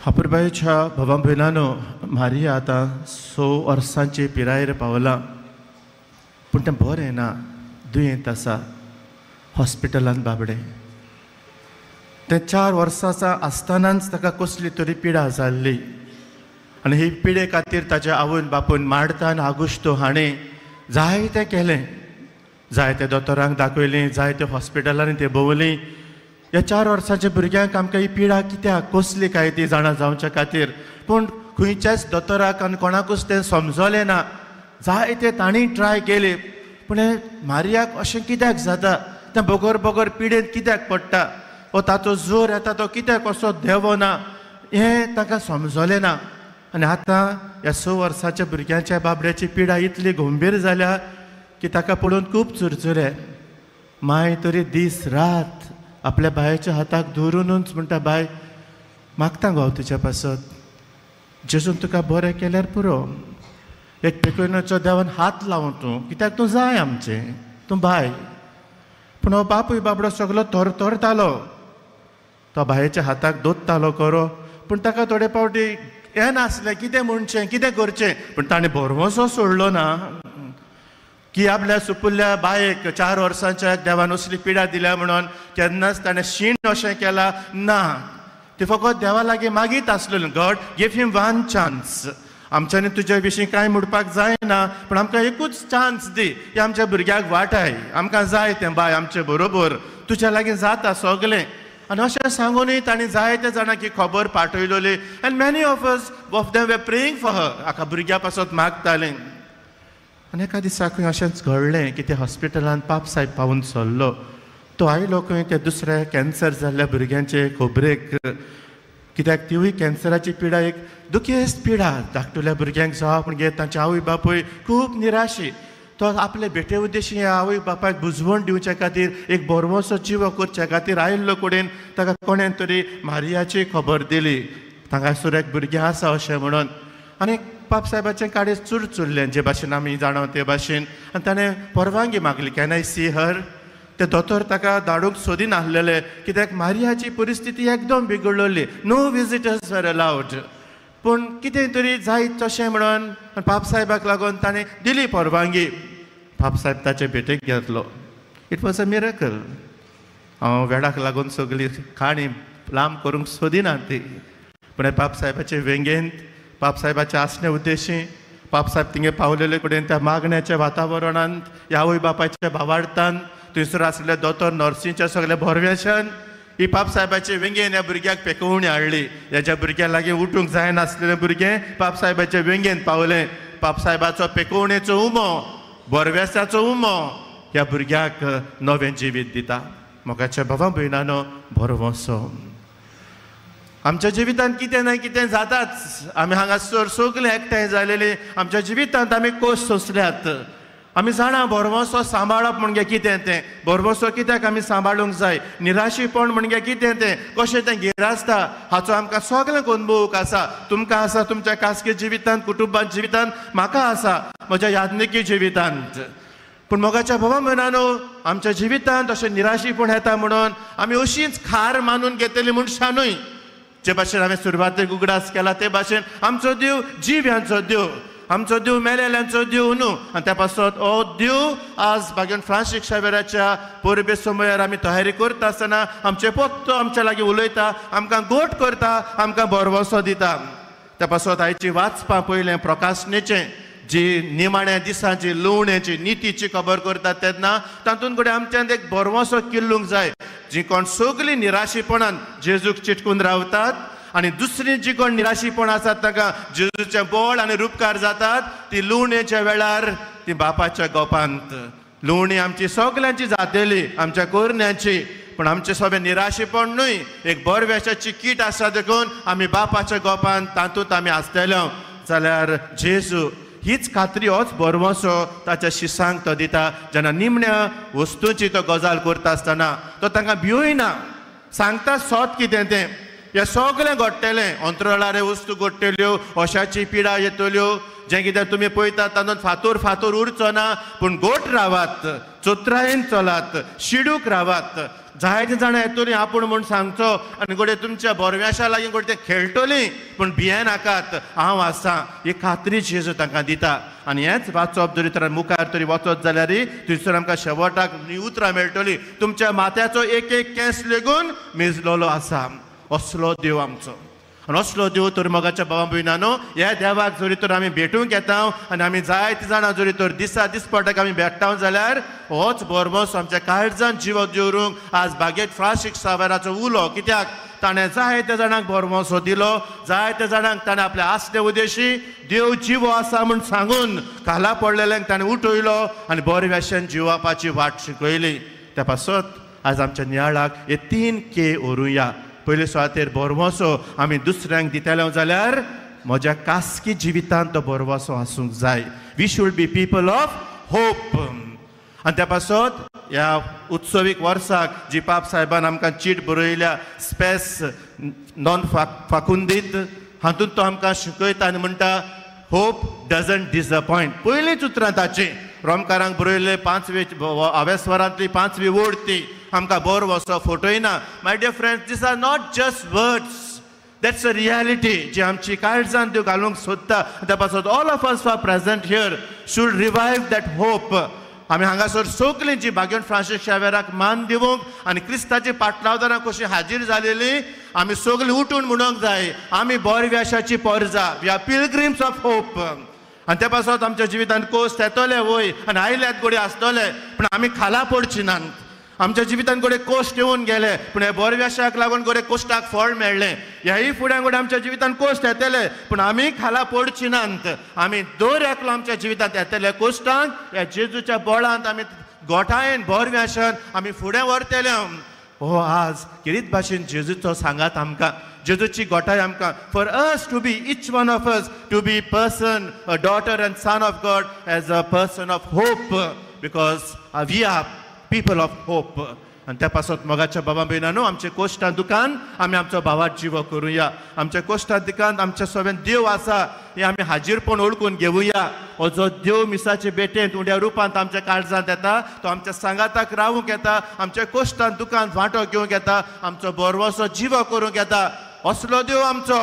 हापुरबाईच्या भावा भयणानो, मारिया आतां 6 वर्सांची पिरायेर पावला, पूण तें बरें ना, दुयेंत आसा, हॉस्पिटलांत बाबडे. तें 4 वर्सांचा आसतनाच ताका कसली तरी पिडा जाल्ली आनी ही पिडे खातीर ताच्या आवयन बापून मार्तान आगुस्तो हाणें जायतें केलें. जायत्या दोतोरांक दाखयलीं, जायत्या हॉस्पिटलांनी ते भोंवलीं. ह्या 4 वर्सांच्या भुरग्यांक आमकां ही पिडा कित्याक, कसली काय ती जाणा जावच्या खातीर, पूण खंयच्याच दोतोराक आनी कोणाकूच तें समजलें ना. जायते तांणी ट्राय केली, पूण हें मारियाक अशें कित्याक जाता, तें बोगोर बोगोर पिडेंत कित्याक पडटा, वो ताचो जोर येता तो कित्याक असो देवना, हें ताका समजलें ना. आनी आतां ह्या 6 वर्साच्या भुरग्यांच्या बाबड्याची पिडा इतली गंभीर जाल्या की ताका पळोवन खूब चुरचुरे. माय तरी दीस रात आपल्या बायेच्या हाताक धरूनच म्हणटा, बाय मागता गो हांव तुज्या पासत, जेजून तुका बरें केल्यार पुरो. एक पेकयनाचो देवान हात लावं तूं, कित्याक तूं जाय आमचें, तूं बाय. पूण हो बापूय बाबडो सगलो थरथरतालो, तो बायेच्या हाताक दोत्तालो करो, पूण ताका थोडे फावटी हें नासलें कितें म्हणचें, कितें करचें. पूण ताणें बरवसो सोडलो ना की आपल्या सुपुल्ल्या बायेक 4 वर्सांच्या देवान असली पिडा दिल्या म्हणून केन्नाच ताणें शीण अशें केलां ना. ते फकत देवा लागीं मागीत आसलेलो, गॉड गिव हिम 1 चान्स. आमच्यांनी तुज्या विशीं कांय म्हणपाक जायना, पूण आमकां एकूच चान्स दी, हे आमच्या भुरग्याक वाटाय, आमकां जाय तें बाय आमचे बरोबर, तुज्या लागीं जाता सगलें. आनी अशें सांगूनय तांणी जायते जाणांक ही खबर पाठयलोली. And many of them were praying for her, हाका भुरग्या पासत मागतालें. आनी एका दिसाक अशेंच घडलें की ते हॉस्पिटलांत पाप साहेब पावून सरलो. तो आयलो खंय ते दुसऱ्या कॅन्सर जाल्ल्या भुरग्यांचे खबरेक, कित्याक तिवूय कॅन्सराची पिडा एक दुखेस्त पिडा धाकटुल्या भुरग्यांक जावं. पूण गे तांचे आवय बापूय खूब निराशी. तो आपले बेटे उद्देशी ह्या आवय बापायक बुजवण दिवच्या खातीर, एक बरवसो जिवो करच्या खातीर आयिल्लो कडेन ताका कोणें तरी मारियाची खबर दिली, हांगासर एक भुरगें आसा अशें म्हणून. आनी पाप साहेबाचें काडीस चुरचुरलें, जे भाशेन आमी जाणा ते भाशेन. आनी ताणें परवानगी मागली, कॅन आय सी हर. ते दोतोर ताका धाडूंक सोदीन आसलेले, कित्याक मारियाची परिस्थिती एकदम बिगडलोली, नो विजिटर्स वर अलाउड. पूण कितें तरी जायत तशें म्हणून पाप साहेबाक लागून ताणें दिली परवानगी. पाप साहेब ताचे भेटेक घेतलो. It was a miracle. हांव वेडाक लागून सगळी काणी लांब करूंक सोदिना ती, पूण पाप साहेबाचे वेंगेंत, पाप साहेबाच्या आसणे उद्देशी, पाप साहेब थिंगे पावलेले कडेन त्या मागण्याच्या वातावरणांत, ह्या आवय बापायच्या भावार्थान, थंयसर आसले दोतोर नर्सींच्या सगळे भरवेशान ही पाप साहेबाचे वेंगेन ह्या भुरग्याक पेकवणी हाडली. हेज्या भुरग्या लागीं उठूंक जायनासलेलें भुरगें पाप साहेबाचे वेंगेन पावलें. पाप साहेबाचो पेकवणेचो उमो, बरवेसाचो उमो ह्या भुरग्याक नवें जिवीत दिता. मोगाच्या भावा भयणानो, बरो वसो. आमच्या जिवितांत कितें ना कितें जाताच. आमी हांगासर सगळे एकठांय जालेले, आमच्या जिवितांत आमी कोस सोंसल्यात. आमी जाणा बरवसो सांबाळप म्हणजे कितें तें, बरवसो कित्याक आमी सांबाळूंक जाय, निराशीपण म्हणजे कितें तें, कशें तें गिरासता, हाचो आमकां सगळ्यांक अनुभव आसा. तुमकां आसा तुमच्या खासगी जिवितांत, कुटुंबांत जिवितांत, म्हाका आसा म्हज्या याज्ञिकी जिवितांत. पूण मोगाच्या भावा भयणानो, आमच्या जिवितांत अशें निराशीपण येता म्हणून आमी अशींच खार मानून घेतली मनशानूय. जे भाशेन हांवें सुरवातेक उगडास केला ते भाशेन आमचो देव जिव्यांचो देव, आमचो देव मेलेल्यांचो देव न्हू. आनी त्या पासत हो देव आज भाग्यन फ्रांसीस शावेराच्या परबे समयार आमी तयारी करता आसतना आमचे पत्तो आमच्या लागीं उलयता, आमकां गोट करता, आमकां बरवसो दिता. त्या पासत आयची वाचपा पयलें प्रकाशनेचें, जी निमाण्या दिसांची लुवण्याची नितीची खबर करतात तेन्ना तातूंत कडेन आमच्यान एक बरवसो किल्लूंक जाय. जी कोण सगळीं निराशीपणान जेजूक चिटकून रावतात आनी दुसरी जी कोण निराशीपण आसात ताका जेजूचें बळ आनी उपकार जातात, ती लुवणेच्या वेळार ती बापाच्या गोपांत. लुवणी आमची सगल्यांची जातेली, आमच्या कोरण्यांची, पूण आमचें सगळें निराशीपण न्हय, एक बरवेशाची कीट आसा देखून आमी बापाच्या गोपांत तातूंत आमी आसतलो जाल्यार जेजू हीच खात्री, होच बरवसो ताच्या शिसांक तो दिता. जेन्ना निमण्या वस्तूंची तो गजाल करता आसतना तो तांकां भिवयना, सांगता सोत कितें तें. हे सगळें घडटलें, अंतराळे वस्तू घडटल्यो, ओशाची पिडा येतल्यो, जें कितें तुमी पळयतात तातूंत फातोर फातोर उरचो ना, पूण गोट रावात. चोत्रायेन चलात, शिडूक रावात. जायते जाणां येतली आपूण म्हूण सांगचो आनी गोडे तुमच्या बोरव्याशा लागीं गोडे ते खेळटली पूण भिये नाकात, हांव आसां ही खात्री जेजू तांकां दिता. आनी हेंच वाचप जरी तर मुखार तरी वचत जाल्यार थंयसर आमकां शेवटाक उतरां मेळटली. तुमच्या माथ्याचो एक एक केंस लेगून मेजलोलो आसा. असलो देव आमचो. आनी असलो देव तर मोगाच्या भावा भयणांनो, ह्या देवाक जरी तर आमी भेटूंक येता आनी आमी जायतीं जाणां जरी तर दिसपटाक आमी भेट्टा जाल्यार होच बोरमोस आमच्या काळजांत जिवो दवरूंक आज बागेत फ्रांसीस सावेराचो उलो. कित्याक ताणें जायत्या जाणांक बोरमोसो दिलो, जायत्या जाणांक ताणें आपल्या आसले उद्देशी देव जिवो आसा म्हूण सांगून खाला पडलेल्यांक ताणें उठयलो आनी बोरव्याशान जिवापाची वाट शिकयली. त्या पासत आज आमच्या नियाळाक हे 3 के व्हरूया. पयले सुवातेर बोरमोसो आमी दुसऱ्यांक दितले जाल्यार म्हज्या खासगी जिवितांत तो बोरमोसो आसूंक जाय. We should be people of hope. आनी त्या पासत ह्या उत्सवीक वर्साक जी पाप साहेबान आमकां चीट बरयल्या स्पेस नॉन फाकुंदीत, हातूंत तो आमकां शिकयता आनी म्हणटा होप डजंट डिसअपॉयंट. पयलींच उतरां ताची रोमकारांक बरयले 5वी आवेस्वरांतली 5वी वोड ती आमकां बोर वसो फटयना. My dear friends, these are not just words, that's a reality जी आमची काळजांत देव घालूंक सोदता. त्या पासत all of us are present here should revive that hope. आमी हांगासर सगलीं जी बागेंत फ्रांसीस शावेराक मान दिवंक आनी क्रिस्ताची पाटलावदारां कशी हाजीर जालेली आमी सगलीं उठून म्हणूंक जाय आमी बोरव्याशाची पोरजां. We are pilgrims of hope. आनी त्या पासत आमच्या जिवितांत कोस्ट येतले वय आनी आयल्यात गोडे आसतले पूण आमी खाला पडची नात. आमच्या जिवितांत गोडे कोश्ट येवन गेले पूण हे बोरव्याशाक लागून गोडे कोश्टाक फळ मेळ्ळें. ह्याय फुड्यान गोडे आमच्या जिवितांत कोश्ट येतले पूण आमी खाला पडची नात. आमी दर एकलो आमच्या जिवितांत येतले कोश्टांक ह्या जेजूच्या बोळांत आमी गोठायेन बोरव्याशान आमी फुडें व्हरतले. हो आज किरीत भाशेन जेजूचो सांगात आमकां, जेजूची गोठाय आमकां. For us to be each one of us to be person a daughter and son of God as a person of hope because we are people of hope. आनी त्या पासत मोगाच्या बाबा भयणांनो, आमचे कोश्टां दुखान आमी आमचो भावात जिवो करुया. आमच्या कोश्टां दुखान आमच्या सगळ्यान देव आसा हे आमी हाजीरपण ओळखून घेवया. हो जो देव मिसाचे बेटेंत उड्या रुपांत आमच्या काळजांत येता तो आमच्या सांगाताक रावूंक येता, आमच्या कोश्टां दुखांत वांटो घेवंक येता, आमचो बोरवोसो जिवो करूंक येता. असलो देव आमचो.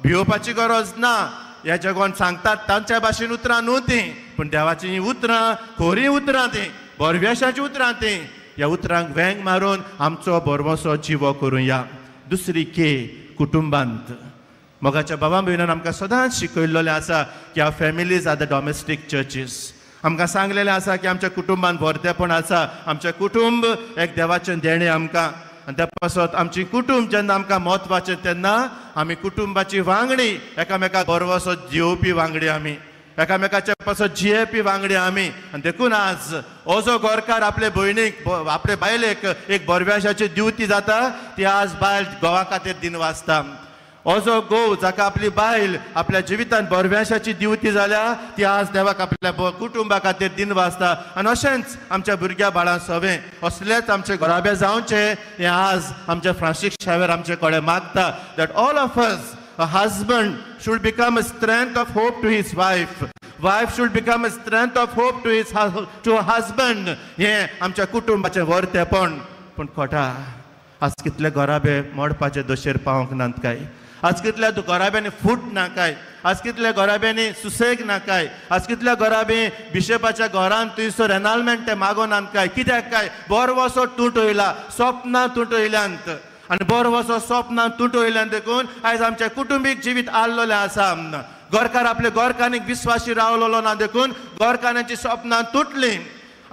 भिवपाची गरज ना. ह्या जगान सांगतात तांच्या भाशेन उतरां न्हू ती पूण देवाची उतरां खरी उतरां ती, बोरव्याशाची उतरां ती. ह्या उतरांक वेंग मारून आमचो बोरवोसो जिवो करुया. दुसरी के कुटुंबांत. मोगाच्या बाबा भयणान आमकां सदांच शिकयल्लें आसा की our families are the domestic churches. आमकां सांगलेलें आसा की आमच्या कुटुंबांत भरतेपण आसा. आमचें कुटुंब एक देवाचें देणें आमकां. आनी त्या पासत आमची कुटुंब जेन्ना आमकां म्हत्वाचें तेन्ना आमी कुटुंबाची वांगडी एकामेकाक बोरवोसो दिवपी वांगडी आमी, एकामेकाच्या पासत जियेपी वांगडी आमी. आनी देखून आज हो जो गोरकार आपले भयणीक आपले बायलेक एक बोरव्याशाची दिवती जाता ती आज बायल घोवा खातीर दिन वाचता. हो जो घोव जाका आपली बायल आपल्या जिवितांत बोरव्याशाची दिवती जाल्या ती आज देवाक आपल्या कुटुंबा खातीर दिन वाचता. आनी अशेंच आमच्या भुरग्या बाळां सवें असलेच आमचे घोराबे जावचे हें आज आमचे फ्रांसीस शावेर आमचे कडेन मागता. That all of us a husband should become a strength of hope to his wife. Wife should become a strength of hope to a husband. हें आमच्या कुटुंबाचें वर्तेपण. पूण खोटा आज कितले घोराबे मोडपाचे दोशेर पावंक नात काय? आज कितल्या घोराब्यांनी फूट ना काय? आज कितल्या घोराब्यांनी सुसेग ना काय? आज कितल्या घोराबे बिशपाच्या घरांत थंयसर एनाल्मेंट ते मागोनात काय? कित्याक काय? बोरवोसो तुटयला, स्वप्नां तुटयल्यांत. आनी बोरवोसो स्वप्नां तुटयल्यान देखून आयज आमचें कुटुंबीक जिवीत आल्लोलें आसा. गोरकार आपले गोरकानीक विस्वासी रावलोलो ना देखून गोरकारांची स्वप्नां तुटलीं.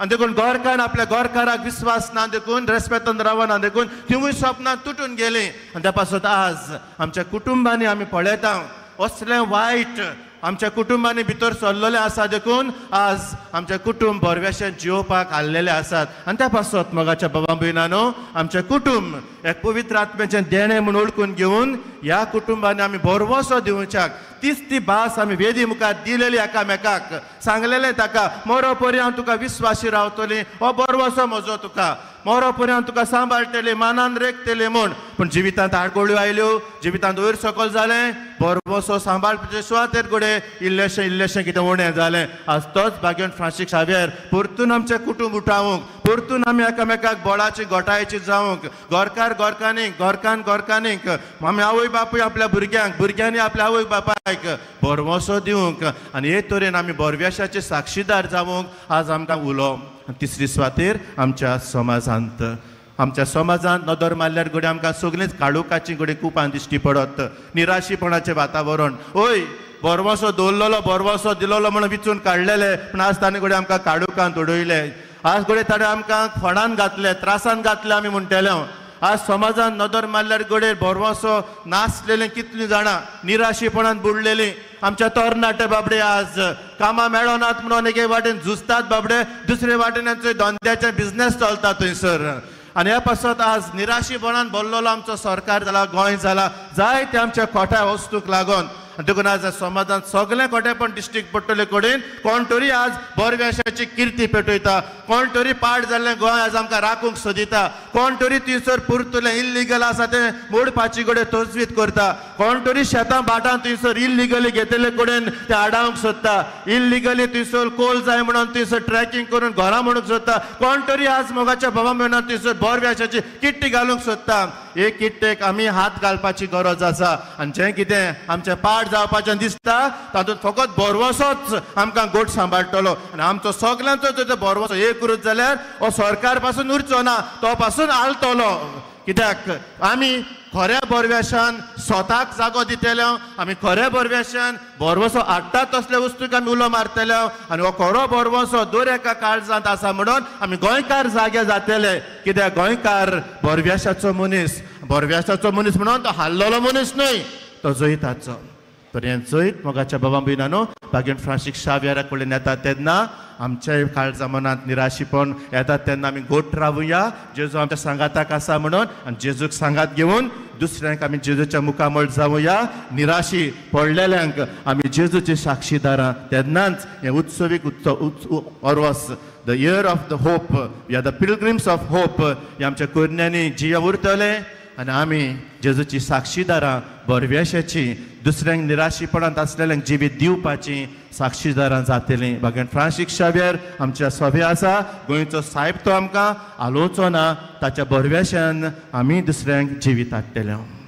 आनी देखून गोरकान आपल्या गोरकाराक विस्वास ना देखून रेस्पेतान रावना देखून तिवूय स्वप्नां तुटून गेलीं. आनी त्या पासत आज आमच्या कुटुंबांनी आमी पळयता असलें वायट आमच्या कुटुंबांनी भितर चल्लेलें आसा देखून आज आमचे कुटुंब बोरव्याशान जिवपाक हाल्लेले आसात. आनी त्या पासत मोगाच्या बाबा भयणांनो, आमचें कुटुंब एक पवित्र आत्म्याचें देणें म्हूण ओळखून घेवन ह्या कुटुंबांनी आमी बोरवोसो दिवच्याक तीच ती भास आमी वेदी मुखार दिलेली एकामेकाक. सांगलेलें ताका मरो पर्यंत तुका विस्वासी रावतली, हो बोरवोसो म्हजो तुका मरो पर्यंत तुका सांबाळटली, मानान रेखतली म्हूण. पूण जिवितांत आडकोळ्यो आयल्यो जिवितांत वयर सकल जालें बरोसो सांबाळपाचे सुवातेर घोडे इल्लेशें कितें उणें जालें आज तोच भाग्यवंत फ्रांसीस शावेर परतून आमचें कुटूंब उठावंक परतून आमी एकामेकाक बोडाची गोठायेची जावंक गोरकांनीक आमी आवय बापूय आपल्या भुरग्यांनी आपल्या आवय बापायक बरवसो दिवंक आनी हे तरेन आमी बोरव्याशाचे साक्षीदार जावंक आज आमकां उलो तिसरी सुवातेर आमच्या समाजांत नदर मारल्यार घडये आमकां सगळींच काळोखाची घडये खूब दिश्टी पडत निराशीपणाचें वातावरण ओय बरवसो दवरलेलो बरवसो दिलोलो म्हणून विचून काडलेले पूण आज ताणें घडये आमकां काळोखांत उडयले आज घडये ताणें आमकां फोंडान घातले त्रासान घातले आमी म्हणटले आज समाजान नदर मारल्यार घडये बरवसो नासलेले कितलीं जाणां निराशीपणान बुडलेलीं आमच्या तरणाटे बाबडे आज कामां मेळनात म्हणून एके वाटेन झुजतात बाबडे दुसरे वाटेन तांचो धंद्याचे बिझनेस चलता थंयसर आनी ह्या पासत आज निराशीपणान भरलेलो आमचो सरकार जाला गोंय जाला जायते आमच्या खोट्या वस्तूक लागून देखून आज समाजांत सगळे खोटेपण डिस्ट्रिक्ट पडटले कडेन कोण तरी आज बोरव्याशाची किर्ती पेटयता कोण तरी पाड जाल्लें गोंय आज आमकां राखूंक सोदिता कोण तरी थंयसर पुर्तुलें इल्लिगल आसा तें मोडपाची कडेन तजवीज करता कोण तरी शेतां भाटां थंयसर इल्लिगली घेतिल्ले कडेन ते आडावंक सोदता इल्लिगली थंयसर कोल जाय म्हणून थंयसर ट्रॅकिंग करून घरां म्हणूंक सोदता कोण तरी आज मोगाच्या भावा मेळून थंयसर बोरव्याशाची किट्टी घालूंक सोदता हे किट्टेक आमी हात घालपाची गरज आसा आनी जें कितें आमचें पाड जावपाचें दिसता तातूंत फकत बोरवसोच आमकां गोट सांबाळटलो आनी आमचो सगळ्यांचो जर बोरवसो एक करूत जाल्यार हो सरकार पासून उरचो ना तो पासून आलतलो कित्याक आमी खऱ्या बोरव्याशान स्वताक जागो दितले आमी खऱ्या बोरव्याशान बोरवसो हाडटात तसले वस्तूक आमी उलो मारतले आनी हो खरो बोरवसो दर एका काळजांत आसा म्हणून आमी गोंयकार जागे जातले कित्याक गोंयकार बोरव्याशाचो मनीस म्हणून तो हाल्लोलो मनीस न्हय तो जैताचो तर हें जैत मोगाच्या बाबा भयणानो भाग्यवंत फ्रांसीस शावेरा कडेन येता तेन्ना आमच्या काळजा मनांत निराशीपण येतात तेन्ना आमी गोठ रावुया जेजू आमच्या सांगाताक आसा म्हणून आनी जेजूक सांगात घेवन दुसऱ्यांक आमी जेजूच्या मुखामळ जावुया निराशी पडलेल्यांक आमी जेजूचे साक्षीदारां तेन्नाच हें उत्सवीक अरवस the year of the hope या द पिलग्रिम्स ऑफ होप हे आमच्या कोरण्यांनी जिया उरतले आनी आमी जेजूची साक्षीदारां बोरव्याशाची दुसऱ्यांक निराशीपणांत आसलेल्यांक जिवीत दिवपाची साक्षीदारां जातलीं भाग्यवंत फ्रांसीस शावेर आमच्या सभे आसा गोंयचो साहेब तो आमकां आलोवचो ना ताच्या बोरव्याशान आमी दुसऱ्यांक जिवीत हाडटले